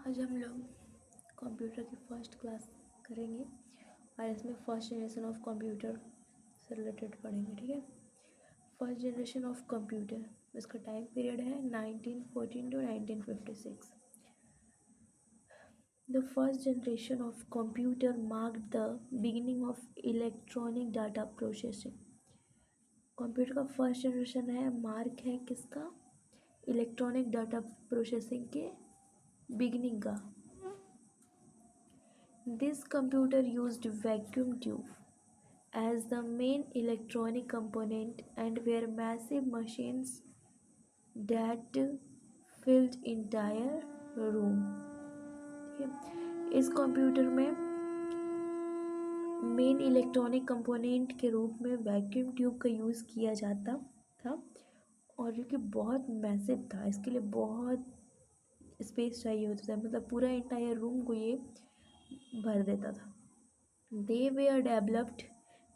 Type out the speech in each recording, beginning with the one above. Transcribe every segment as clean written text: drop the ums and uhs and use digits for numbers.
आज हम लोग कंप्यूटर की फर्स्ट क्लास करेंगे और इसमें फर्स्ट जनरेशन ऑफ कंप्यूटर से रिलेटेड पढ़ेंगे। ठीक है, फर्स्ट जनरेशन ऑफ कंप्यूटर इसका टाइम पीरियड है 1914 to 1956। The first generation of computer marked the beginning of electronic data processing. Computer का फर्स्ट जनरेशन है, मार्क है किसका? इलेक्ट्रॉनिक डाटा प्रोसेसिंग के बिगिनिंग का। This computer used vacuum tube as the main electronic component and were massive machines that filled entire room। ठीक है, इस computer में मेन इलेक्ट्रॉनिक कंपोनेंट के रूप में वैक्यूम ट्यूब का यूज़ किया जाता था और जो कि बहुत मैसिव था। इसके लिए बहुत स्पेस चाहिए होता था, मतलब पूरा इंटायर रूम को ये भर देता था। They were developed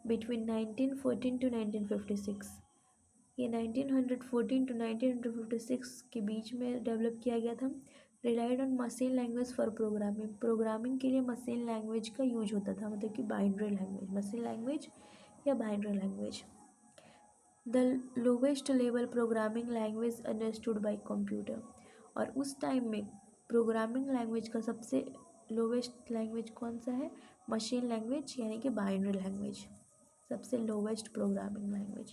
between 1914 to 1956। ये 1914 to 1956 के बीच में डेवलप किया गया था। Relied on machine language for programming. Programming के लिए मशीन लैंग्वेज का यूज होता था, मतलब कि बाइनरी लैंग्वेज, मशीन लैंग्वेज या binary language. The lowest level programming language understood by computer. और उस टाइम में प्रोग्रामिंग लैंग्वेज का सबसे लोवेस्ट लैंग्वेज कौन सा है? मशीन लैंग्वेज यानी कि बाइनरी लैंग्वेज, सबसे lowest programming language.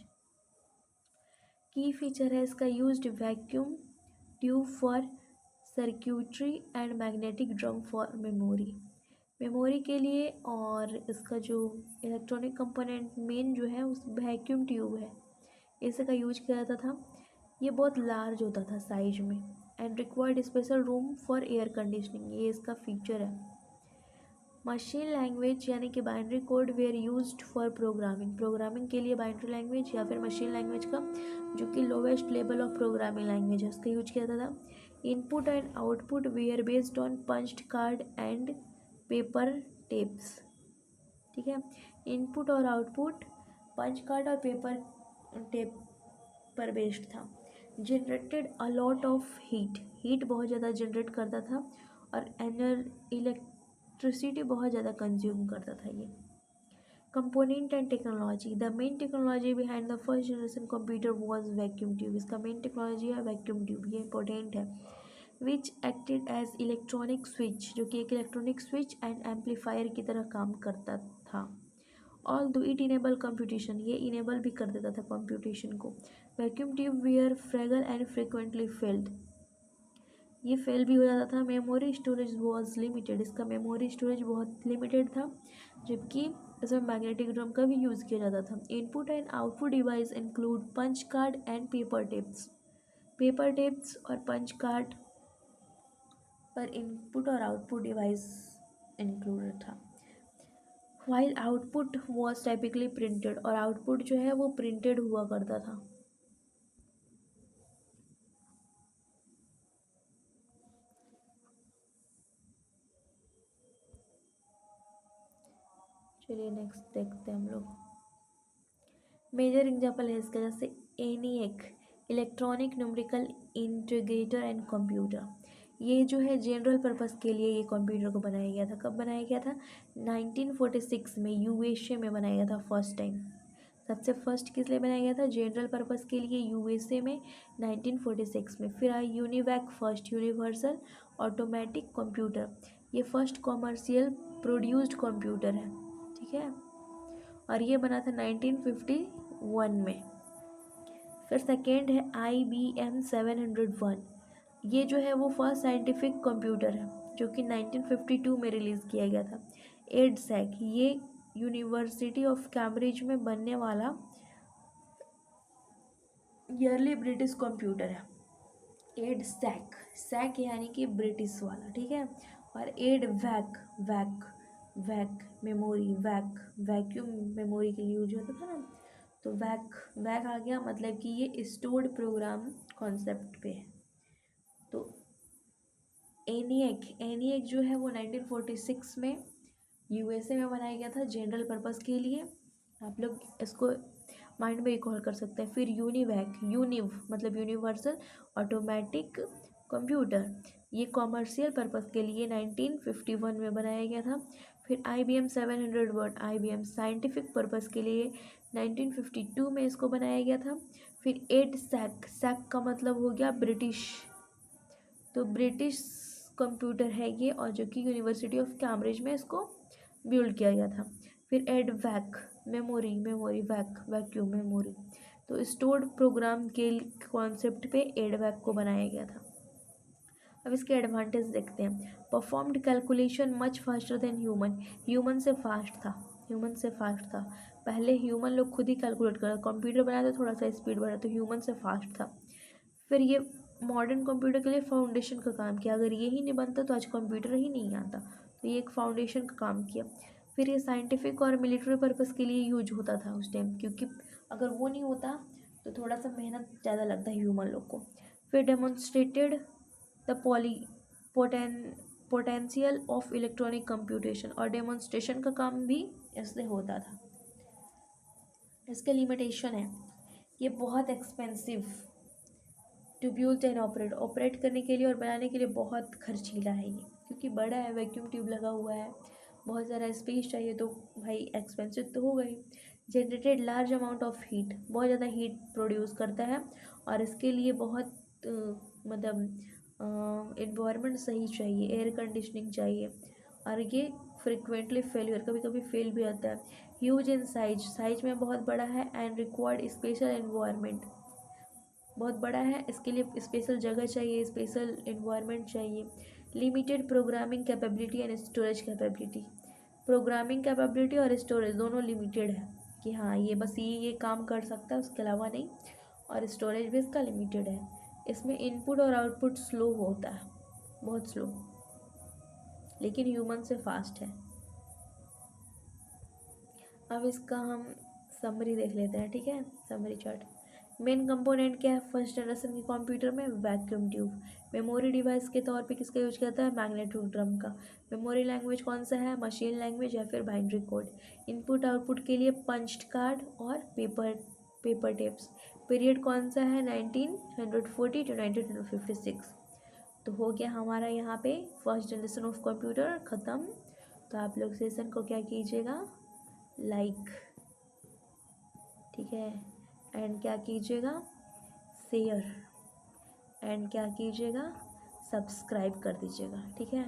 Key feature है इसका, used vacuum tube for circuitry and magnetic drum for memory. Memory के लिए, और इसका जो इलेक्ट्रॉनिक कंपोनेंट मेन जो है उस वैक्यूम ट्यूब है, इसी का यूज किया जाता था। ये बहुत लार्ज होता था साइज में and required special room for air conditioning, ये इसका फीचर है। मशीन लैंग्वेज यानी कि binary code were used for programming. Programming के लिए बाइनरी लैंग्वेज या फिर मशीन लैंग्वेज का जो कि lowest level of programming language है उसका यूज किया जाता था। Input and output were based on punched card and paper tapes. ठीक है, इनपुट और आउटपुट पंच कार्ड और पेपर टेप पर बेस्ड था। Generated a lot of heat बहुत ज़्यादा जनरेट करता था और इलेक्ट्रिसिटी बहुत ज़्यादा कंज्यूम करता था ये। Component and technology. The main technology behind the first generation computer was vacuum tube. इसका मेन टेक्नोलॉजी है वैक्यूम ट्यूब, ये इंपॉर्टेंट है। विच एक्टेड एज इलेक्ट्रॉनिक स्विच, जो कि एक इलेक्ट्रॉनिक स्विच एंड एम्पलीफायर की तरह काम करता था। Although it enable computation, ये इनेबल भी कर देता था कंप्यूटेशन को। Vacuum tube were fragile and frequently failed, ये फेल भी हो जाता था। मेमोरी स्टोरेज वॉज लिमिटेड, इसका मेमोरी स्टोरेज बहुत लिमिटेड था, जबकि इसमें मैग्नेटिक ड्रम का भी यूज़ किया जाता था। Input and output device include punch card and paper tapes. Paper tapes और पंच कार्ड पर इनपुट और आउटपुट डिवाइस इंक्लूडेड था। While output was typically printed, और आउटपुट जो है वो प्रिंटेड हुआ करता था। चलिए नेक्स्ट देखते हैं हम लोग। मेजर एग्जाम्पल है इसका, जैसे ENIAC electronic numerical integrator and computer. ये जो है जनरल पर्पस के लिए ये कंप्यूटर को बनाया गया था। कब बनाया गया था? 1946 में USA में बनाया गया था फर्स्ट टाइम। सबसे फर्स्ट किस लिए बनाया गया था? जनरल पर्पस के लिए USA में 1946 में। फिर आई UNIVAC, first universal automatic computer, ये फर्स्ट कॉमर्शियल प्रोड्यूस्ड कंप्यूटर है। ठीक है, और ये बना था 1951 में। फिर सेकेंड है IBM 701, ये जो है वो फर्स्ट साइंटिफिक कंप्यूटर है जो कि 1952 में रिलीज़ किया गया था। EDSAC, ये यूनिवर्सिटी ऑफ कैम्ब्रिज में बनने वाला ईयरली ब्रिटिश कंप्यूटर है। EDSAC, सैक यानी कि ब्रिटिश वाला, ठीक है। और वैक मेमोरी, वैक्यूम मेमोरी के लिए यूज होता था ना, तो वैक आ गया, मतलब कि ये स्टोर्ड प्रोग्राम कॉन्सेप्ट पे है। तो ENIAC जो है वो 1946 में USA में बनाया गया था जनरल पर्पस के लिए। आप लोग इसको माइंड में रिकॉल कर सकते हैं। फिर यूनिव मतलब यूनिवर्सल ऑटोमेटिक कंप्यूटर, ये कॉमर्शियल पर्पस के लिए 1951 में बनाया गया था। फिर IBM 700 word, IBM scientific purpose के लिए 1952 में इसको बनाया गया था। फिर 8 सैक, सैक का मतलब हो गया ब्रिटिश, तो ब्रिटिश कंप्यूटर है ये, और जो कि यूनिवर्सिटी ऑफ कैम्ब्रिज में इसको बिल्ड किया गया था। फिर एड वैक, मेमोरी, मेमोरी वैक, वैक्यूम मेमोरी, तो स्टोर्ड प्रोग्राम के कॉन्सेप्ट पे एड वैक को बनाया गया था। अब इसके एडवांटेज देखते हैं। Performed calculation much faster than human, human से फास्ट था, ह्यूमन से फास्ट था। पहले ह्यूमन लोग खुद ही कैलकुलेट करते, कंप्यूटर बनाया तो थोड़ा सा स्पीड बढ़ा, तो ह्यूमन से फास्ट था। फिर ये मॉडर्न कंप्यूटर के लिए फाउंडेशन का काम किया, अगर ये ही नहीं बनता तो आज कंप्यूटर ही नहीं आता, तो ये एक फाउंडेशन का काम किया। फिर ये साइंटिफिक और मिलिट्री पर्पस के लिए यूज होता था उस टाइम, क्योंकि अगर वो नहीं होता तो थोड़ा सा मेहनत ज़्यादा लगता है ह्यूमन लोग को। फिर demonstrated the potential of electronic computation, और डेमोन्स्ट्रेशन का काम भी इससे होता था। इसके लिमिटेशन है, ये बहुत expensive to build and operate करने के लिए और बनाने के लिए बहुत खर्चीला है ये, क्योंकि बड़ा है, वैक्यूम ट्यूब लगा हुआ है, बहुत ज़्यादा स्पेस चाहिए, तो भाई एक्सपेंसिव तो होगा ही। Generated large amount of heat, बहुत ज़्यादा हीट प्रोड्यूस करता है, और इसके लिए बहुत मतलब इन्वायरमेंट सही चाहिए, एयर कंडीशनिंग चाहिए, और ये फ्रिक्वेंटली फेलियर, कभी कभी फेल भी आता है। ह्यूज इन साइज, साइज में बहुत बड़ा है, एंड रिक्वायर्ड स्पेशल एनवायरनमेंट, बहुत बड़ा है, इसके लिए स्पेशल जगह चाहिए, स्पेशल इन्वायरमेंट चाहिए। Limited programming capability and storage capability, programming capability और स्टोरेज दोनों लिमिटेड है, कि हाँ ये बस ये काम कर सकता है, उसके अलावा नहीं, और स्टोरेज भी इसका लिमिटेड है। इसमें इनपुट और आउटपुट स्लो होता है, बहुत स्लो, लेकिन ह्यूमन से फास्ट है। अब इसका हम समरी देख लेते हैं, ठीक है, समरी चार्ट। मेन कंपोनेंट क्या है फर्स्ट जनरेशन के कंप्यूटर में? Vacuum tube. मेमोरी डिवाइस के तौर पे किसका यूज करता है? मैग्नेटिक ड्रम का। मेमोरी लैंग्वेज कौन सा है? मशीन लैंग्वेज या फिर बाइनरी कोड। इनपुट आउटपुट के लिए पंच्ड कार्ड और पेपर टेप्स। पीरियड कौन सा है? 1940 टू 1956। तो हो गया हमारा यहाँ पे फर्स्ट जनरेशन ऑफ कंप्यूटर ख़त्म। तो आप लोग सेशन को क्या कीजिएगा, लाइक, ठीक है, एंड क्या कीजिएगा, शेयर, एंड क्या कीजिएगा, सब्सक्राइब कर दीजिएगा, ठीक है।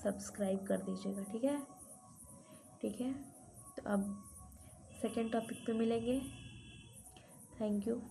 सब्सक्राइब कर दीजिएगा, ठीक है, ठीक है। तो अब सेकेंड टॉपिक पे मिलेंगे। Thank you.